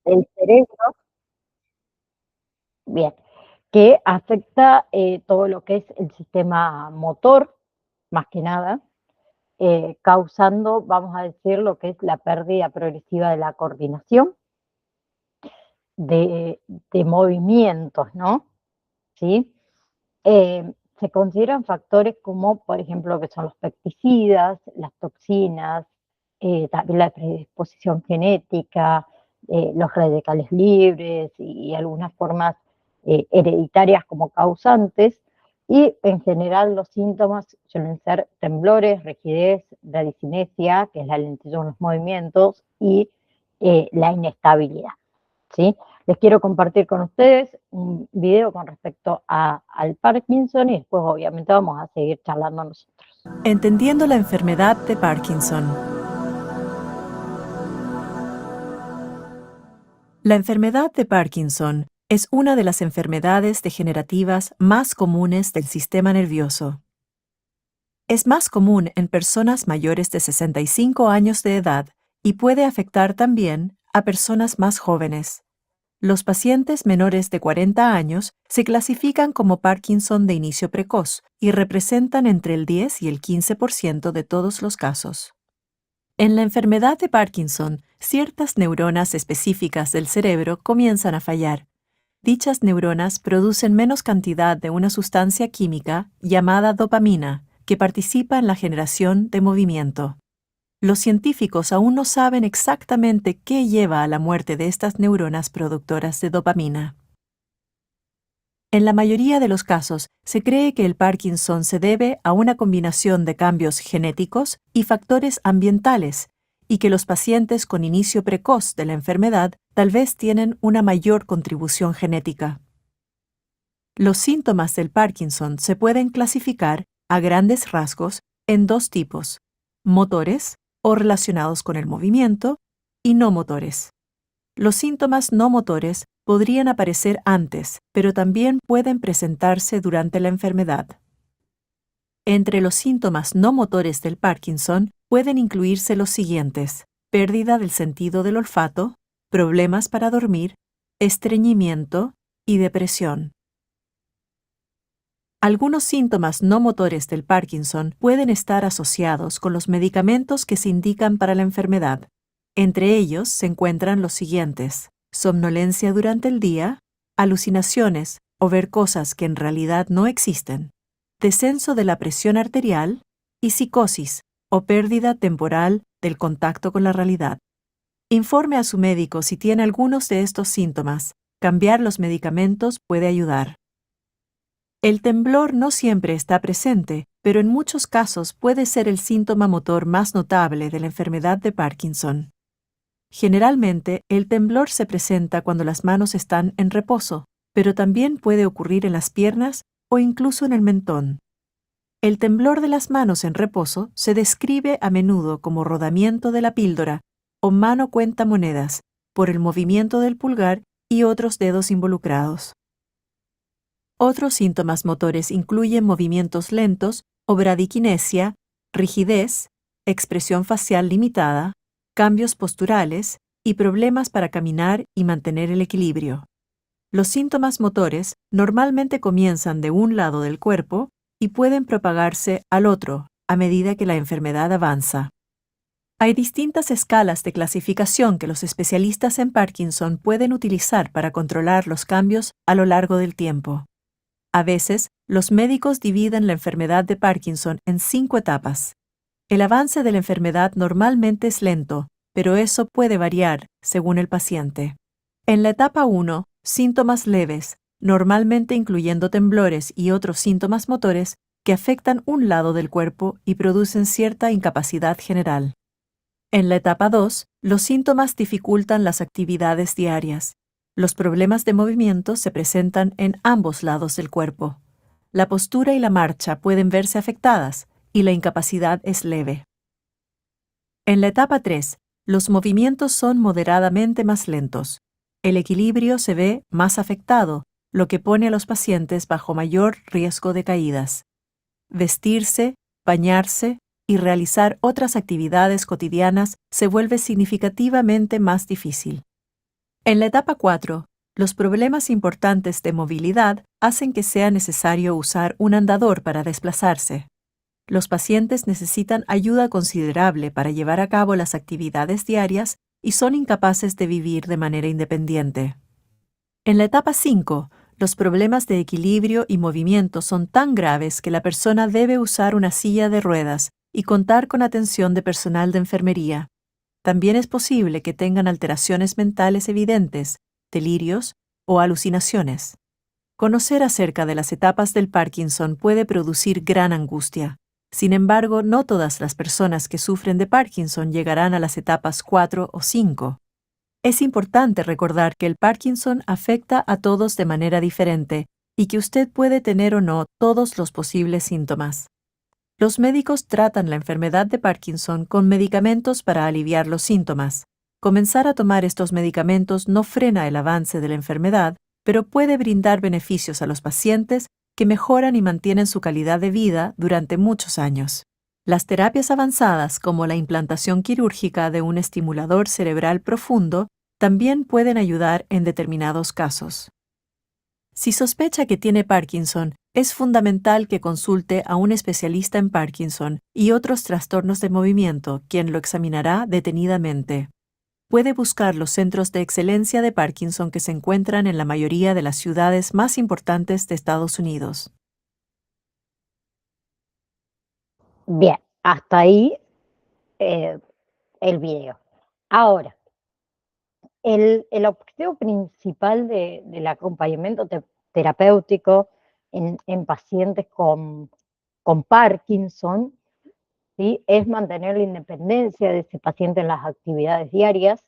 del cerebro, bien, que afecta todo lo que es el sistema motor, más que nada, causando, vamos a decir, lo que es la pérdida progresiva de la coordinación, de, de movimientos, ¿no? ¿Sí? Se consideran factores como, por ejemplo, lo que son los pesticidas, las toxinas, también la predisposición genética, los radicales libres y algunas formas hereditarias como causantes. Y en general los síntomas suelen ser temblores, rigidez, bradicinesia, que es la lentitud en los movimientos, y la inestabilidad, ¿sí? Les quiero compartir con ustedes un video con respecto al Parkinson y después obviamente vamos a seguir charlando nosotros. Entendiendo la enfermedad de Parkinson. La enfermedad de Parkinson es una de las enfermedades degenerativas más comunes del sistema nervioso. Es más común en personas mayores de 65 años de edad y puede afectar también a personas más jóvenes. Los pacientes menores de 40 años se clasifican como Parkinson de inicio precoz y representan entre el 10 y el 15% de todos los casos. En la enfermedad de Parkinson, ciertas neuronas específicas del cerebro comienzan a fallar. Dichas neuronas producen menos cantidad de una sustancia química llamada dopamina, que participa en la generación de movimiento. Los científicos aún no saben exactamente qué lleva a la muerte de estas neuronas productoras de dopamina. En la mayoría de los casos, se cree que el Parkinson se debe a una combinación de cambios genéticos y factores ambientales, y que los pacientes con inicio precoz de la enfermedad tal vez tienen una mayor contribución genética. Los síntomas del Parkinson se pueden clasificar a grandes rasgos en dos tipos: motores, o relacionados con el movimiento, y no motores. Los síntomas no motores podrían aparecer antes, pero también pueden presentarse durante la enfermedad. Entre los síntomas no motores del Parkinson pueden incluirse los siguientes: pérdida del sentido del olfato, problemas para dormir, estreñimiento y depresión. Algunos síntomas no motores del Parkinson pueden estar asociados con los medicamentos que se indican para la enfermedad. Entre ellos se encuentran los siguientes: somnolencia durante el día, alucinaciones o ver cosas que en realidad no existen, descenso de la presión arterial y psicosis o pérdida temporal del contacto con la realidad. Informe a su médico si tiene algunos de estos síntomas. Cambiar los medicamentos puede ayudar. El temblor no siempre está presente, pero en muchos casos puede ser el síntoma motor más notable de la enfermedad de Parkinson. Generalmente, el temblor se presenta cuando las manos están en reposo, pero también puede ocurrir en las piernas o incluso en el mentón. El temblor de las manos en reposo se describe a menudo como rodamiento de la píldora o mano cuenta monedas por el movimiento del pulgar y otros dedos involucrados. Otros síntomas motores incluyen movimientos lentos o bradiquinesia, rigidez, expresión facial limitada, cambios posturales y problemas para caminar y mantener el equilibrio. Los síntomas motores normalmente comienzan de un lado del cuerpo y pueden propagarse al otro a medida que la enfermedad avanza. Hay distintas escalas de clasificación que los especialistas en Parkinson pueden utilizar para controlar los cambios a lo largo del tiempo. A veces, los médicos dividen la enfermedad de Parkinson en 5 etapas. El avance de la enfermedad normalmente es lento, pero eso puede variar según el paciente. En la etapa 1, síntomas leves, normalmente incluyendo temblores y otros síntomas motores que afectan un lado del cuerpo y producen cierta incapacidad general. En la etapa 2, los síntomas dificultan las actividades diarias. Los problemas de movimiento se presentan en ambos lados del cuerpo. La postura y la marcha pueden verse afectadas y la incapacidad es leve. En la etapa 3, los movimientos son moderadamente más lentos. El equilibrio se ve más afectado, lo que pone a los pacientes bajo mayor riesgo de caídas. Vestirse, bañarse y realizar otras actividades cotidianas se vuelve significativamente más difícil. En la etapa 4, los problemas importantes de movilidad hacen que sea necesario usar un andador para desplazarse. Los pacientes necesitan ayuda considerable para llevar a cabo las actividades diarias y son incapaces de vivir de manera independiente. En la etapa 5, los problemas de equilibrio y movimiento son tan graves que la persona debe usar una silla de ruedas y contar con atención de personal de enfermería. También es posible que tengan alteraciones mentales evidentes, delirios o alucinaciones. Conocer acerca de las etapas del Parkinson puede producir gran angustia. Sin embargo, no todas las personas que sufren de Parkinson llegarán a las etapas 4 o 5. Es importante recordar que el Parkinson afecta a todos de manera diferente y que usted puede tener o no todos los posibles síntomas. Los médicos tratan la enfermedad de Parkinson con medicamentos para aliviar los síntomas. Comenzar a tomar estos medicamentos no frena el avance de la enfermedad, pero puede brindar beneficios a los pacientes que mejoran y mantienen su calidad de vida durante muchos años. Las terapias avanzadas, como la implantación quirúrgica de un estimulador cerebral profundo, también pueden ayudar en determinados casos. Si sospecha que tiene Parkinson, es fundamental que consulte a un especialista en Parkinson y otros trastornos de movimiento, quien lo examinará detenidamente. Puede buscar los centros de excelencia de Parkinson que se encuentran en la mayoría de las ciudades más importantes de Estados Unidos. Bien, hasta ahí eh, el video. Ahora, el objetivo principal del acompañamiento terapéutico en pacientes con Parkinson, ¿sí? Es mantener la independencia de ese paciente en las actividades diarias.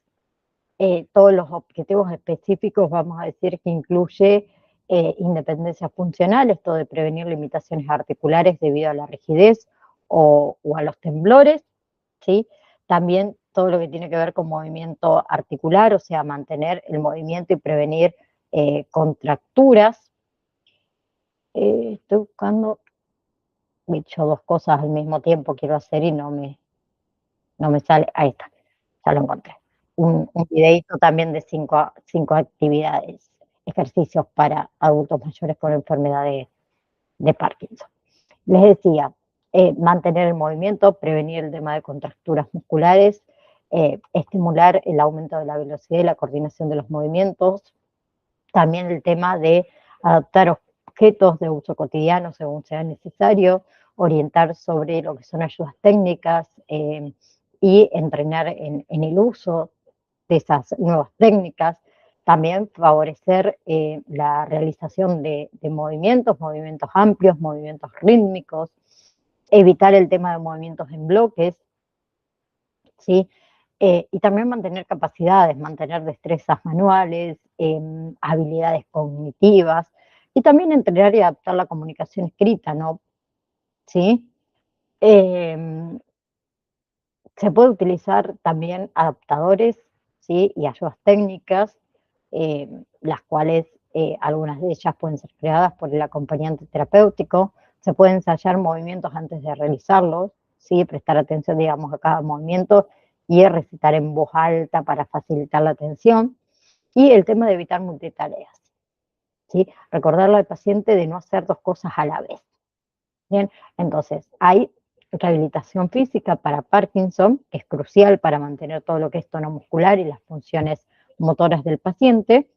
Todos los objetivos específicos, vamos a decir que incluye independencia funcional, esto de prevenir limitaciones articulares debido a la rigidez o a los temblores, ¿sí? También todo lo que tiene que ver con movimiento articular, o sea, mantener el movimiento y prevenir contracturas. Estoy buscando, he dicho dos cosas al mismo tiempo, quiero hacer y no me sale, ahí está, ya lo encontré. Un videito también de cinco actividades, ejercicios para adultos mayores con enfermedad de Parkinson. Les decía, mantener el movimiento, prevenir el tema de contracturas musculares, estimular el aumento de la velocidad y la coordinación de los movimientos, también el tema de adaptar objetos de uso cotidiano según sea necesario, orientar sobre lo que son ayudas técnicas y entrenar en el uso de esas nuevas técnicas. También favorecer la realización de movimientos amplios, movimientos rítmicos, evitar el tema de movimientos en bloques, ¿sí? Y también mantener capacidades, mantener destrezas manuales, habilidades cognitivas, y también entrenar y adaptar la comunicación escrita, ¿no? ¿Sí? Eh, Se puede utilizar también adaptadores, ¿sí? Y ayudas técnicas, las cuales algunas de ellas pueden ser creadas por el acompañante terapéutico. Se pueden ensayar movimientos antes de realizarlos, ¿sí? Prestar atención, digamos, a cada movimiento y recitar en voz alta para facilitar la atención. Y el tema de evitar multitareas, ¿sí? Recordarle al paciente de no hacer dos cosas a la vez. Bien, entonces hay rehabilitación física para Parkinson, que es crucial para mantener todo lo que es tono muscular y las funciones motoras del paciente.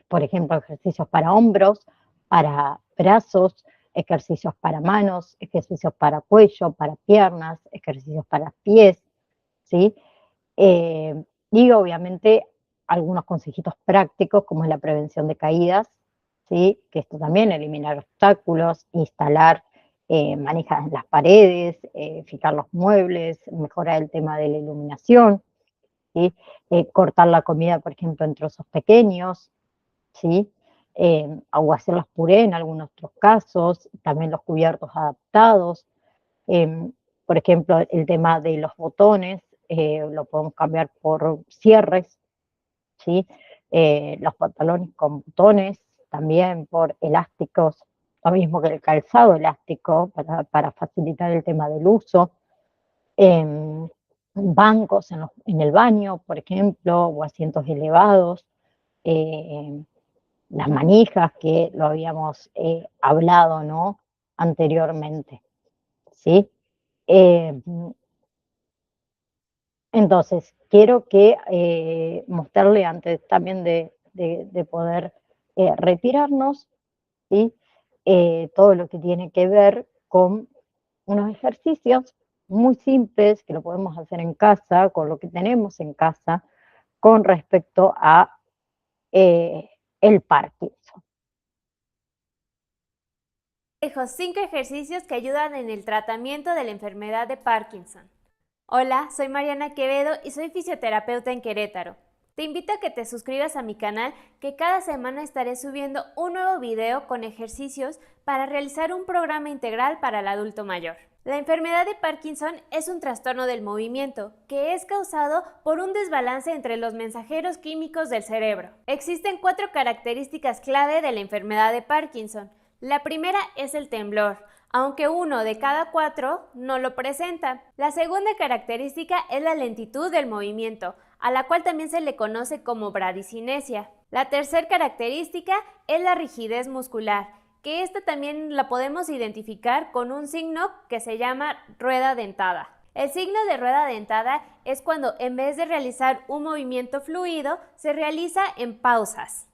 Por ejemplo, ejercicios para hombros, para brazos, ejercicios para manos, ejercicios para cuello, para piernas, ejercicios para pies, ¿sí? Y obviamente algunos consejitos prácticos como es la prevención de caídas, ¿sí? Que esto también, eliminar obstáculos, instalar manijas en las paredes, fijar los muebles, mejorar el tema de la iluminación, ¿sí? Cortar la comida, por ejemplo, en trozos pequeños, ¿sí? O hacer los puré en algunos otros casos, también los cubiertos adaptados. Por ejemplo, el tema de los botones, lo podemos cambiar por cierres, ¿sí? Los pantalones con botones, también por elásticos, lo mismo que el calzado elástico para facilitar el tema del uso. Eh, Bancos en el baño, por ejemplo, o asientos elevados. Eh, las manijas que lo habíamos hablado, ¿no? Anteriormente, ¿sí? Eh, entonces, quiero que mostrarle antes también de poder retirarnos, ¿sí? Todo lo que tiene que ver con unos ejercicios muy simples que lo podemos hacer en casa, con lo que tenemos en casa, con respecto a el Parkinson. Dejo 5 ejercicios que ayudan en el tratamiento de la enfermedad de Parkinson. Hola, soy Mariana Quevedo y soy fisioterapeuta en Querétaro. Te invito a que te suscribas a mi canal, que cada semana estaré subiendo un nuevo video con ejercicios para realizar un programa integral para el adulto mayor. La enfermedad de Parkinson es un trastorno del movimiento que es causado por un desbalance entre los mensajeros químicos del cerebro. Existen 4 características clave de la enfermedad de Parkinson. La primera es el temblor, aunque 1 de cada 4 no lo presenta. La segunda característica es la lentitud del movimiento, a la cual también se le conoce como bradicinesia. La tercera característica es la rigidez muscular, que esta también la podemos identificar con un signo que se llama rueda dentada. El signo de rueda dentada es cuando en vez de realizar un movimiento fluido, se realiza en pausas.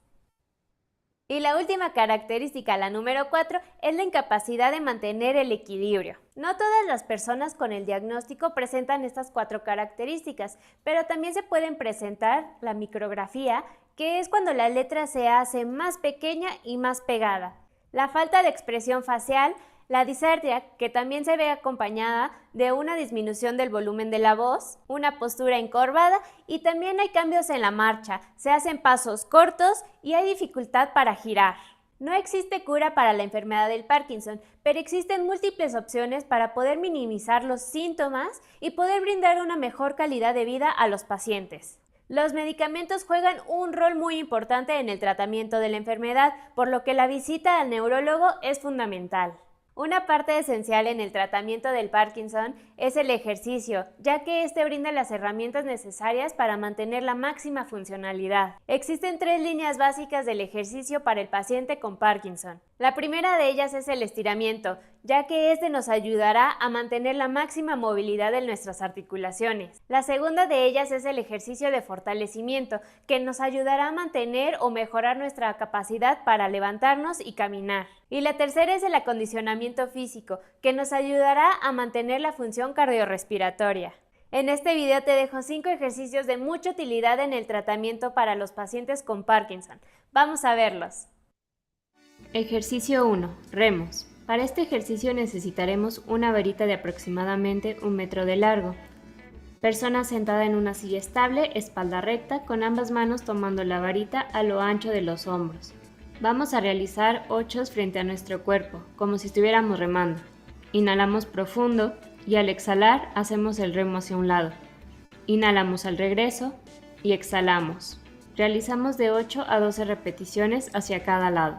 Y la última característica, la número 4, es la incapacidad de mantener el equilibrio. No todas las personas con el diagnóstico presentan estas 4 características, pero también se pueden presentar la micrografía, que es cuando la letra se hace más pequeña y más pegada. La falta de expresión facial, la disartria, que también se ve acompañada de una disminución del volumen de la voz, una postura encorvada y también hay cambios en la marcha, se hacen pasos cortos y hay dificultad para girar. No existe cura para la enfermedad del Parkinson, pero existen múltiples opciones para poder minimizar los síntomas y poder brindar una mejor calidad de vida a los pacientes. Los medicamentos juegan un rol muy importante en el tratamiento de la enfermedad, por lo que la visita al neurólogo es fundamental. Una parte esencial en el tratamiento del Parkinson es el ejercicio, ya que este brinda las herramientas necesarias para mantener la máxima funcionalidad. Existen 3 líneas básicas del ejercicio para el paciente con Parkinson. La primera de ellas es el estiramiento, ya que este nos ayudará a mantener la máxima movilidad de nuestras articulaciones. La segunda de ellas es el ejercicio de fortalecimiento, que nos ayudará a mantener o mejorar nuestra capacidad para levantarnos y caminar. Y la tercera es el acondicionamiento físico, que nos ayudará a mantener la función cardiorrespiratoria. En este video te dejo 5 ejercicios de mucha utilidad en el tratamiento para los pacientes con Parkinson. Vamos a verlos. Ejercicio 1. Remos. Para este ejercicio necesitaremos una varita de aproximadamente 1 metro de largo. Persona sentada en una silla estable, espalda recta, con ambas manos tomando la varita a lo ancho de los hombros. Vamos a realizar 8 frente a nuestro cuerpo, como si estuviéramos remando. Inhalamos profundo y al exhalar hacemos el remo hacia un lado. Inhalamos al regreso y exhalamos. Realizamos de 8 a 12 repeticiones hacia cada lado.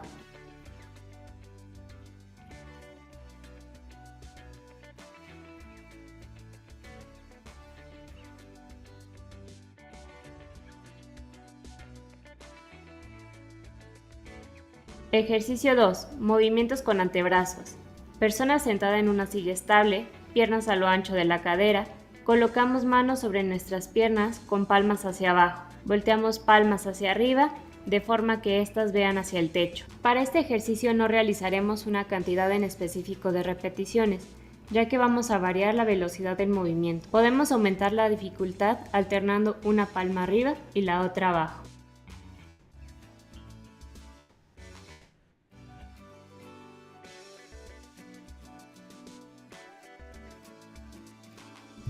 Ejercicio 2. Movimientos con antebrazos. Persona sentada en una silla estable, piernas a lo ancho de la cadera, colocamos manos sobre nuestras piernas con palmas hacia abajo. Volteamos palmas hacia arriba de forma que éstas vean hacia el techo. Para este ejercicio no realizaremos una cantidad en específico de repeticiones, ya que vamos a variar la velocidad del movimiento. Podemos aumentar la dificultad alternando una palma arriba y la otra abajo.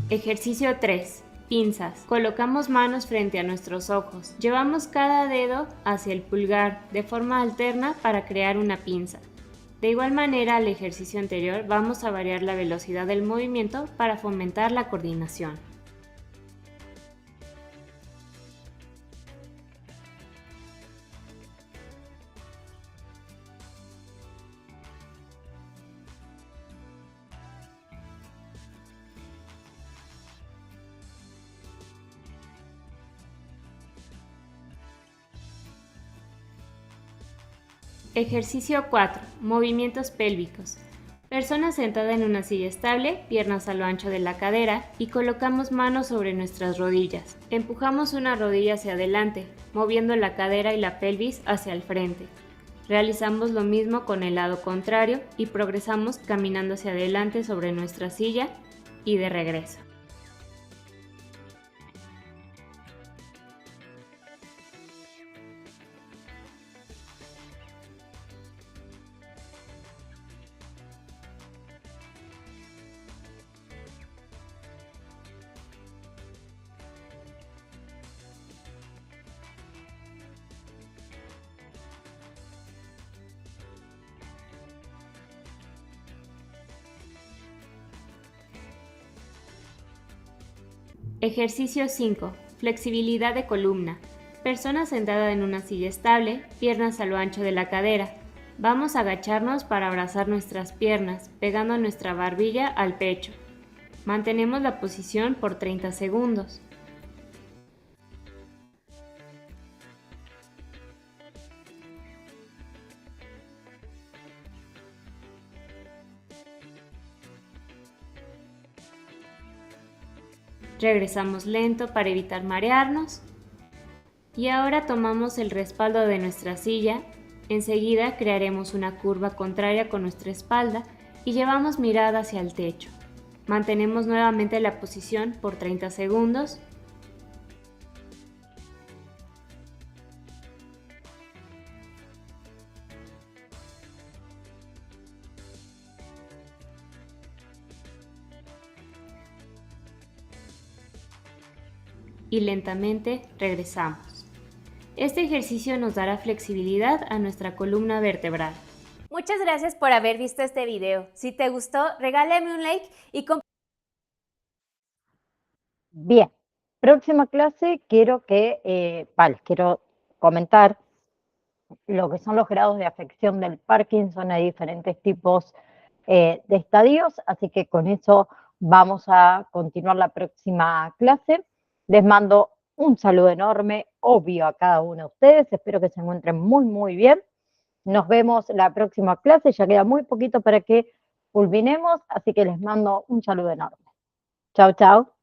Ejercicio 3. Pinzas. Colocamos manos frente a nuestros ojos. Llevamos cada dedo hacia el pulgar de forma alterna para crear una pinza. De igual manera al ejercicio anterior vamos a variar la velocidad del movimiento para fomentar la coordinación. Ejercicio 4. Movimientos pélvicos. Persona sentada en una silla estable, piernas a lo ancho de la cadera y colocamos manos sobre nuestras rodillas. Empujamos una rodilla hacia adelante, moviendo la cadera y la pelvis hacia el frente. Realizamos lo mismo con el lado contrario y progresamos caminando hacia adelante sobre nuestra silla y de regreso. Ejercicio 5. Flexibilidad de columna. Persona sentada en una silla estable, piernas a lo ancho de la cadera. Vamos a agacharnos para abrazar nuestras piernas, pegando nuestra barbilla al pecho. Mantenemos la posición por 30 segundos. Regresamos lento para evitar marearnos. Y ahora tomamos el respaldo de nuestra silla Enseguida crearemos una curva contraria con nuestra espalda y llevamos mirada hacia el techo. Mantenemos nuevamente la posición por 30 segundos. Y lentamente regresamos. Este ejercicio nos dará flexibilidad a nuestra columna vertebral. Muchas gracias por haber visto este video. Si te gustó, regálame un like y Bien, próxima clase quiero quiero comentar lo que son los grados de afección del Parkinson. Hay diferentes tipos de estadios, así que con eso vamos a continuar la próxima clase. Les mando un saludo enorme, obvio, a cada uno de ustedes. Espero que se encuentren muy bien. Nos vemos la próxima clase, ya queda muy poquito para que culminemos, así que les mando un saludo enorme. Chao, chao.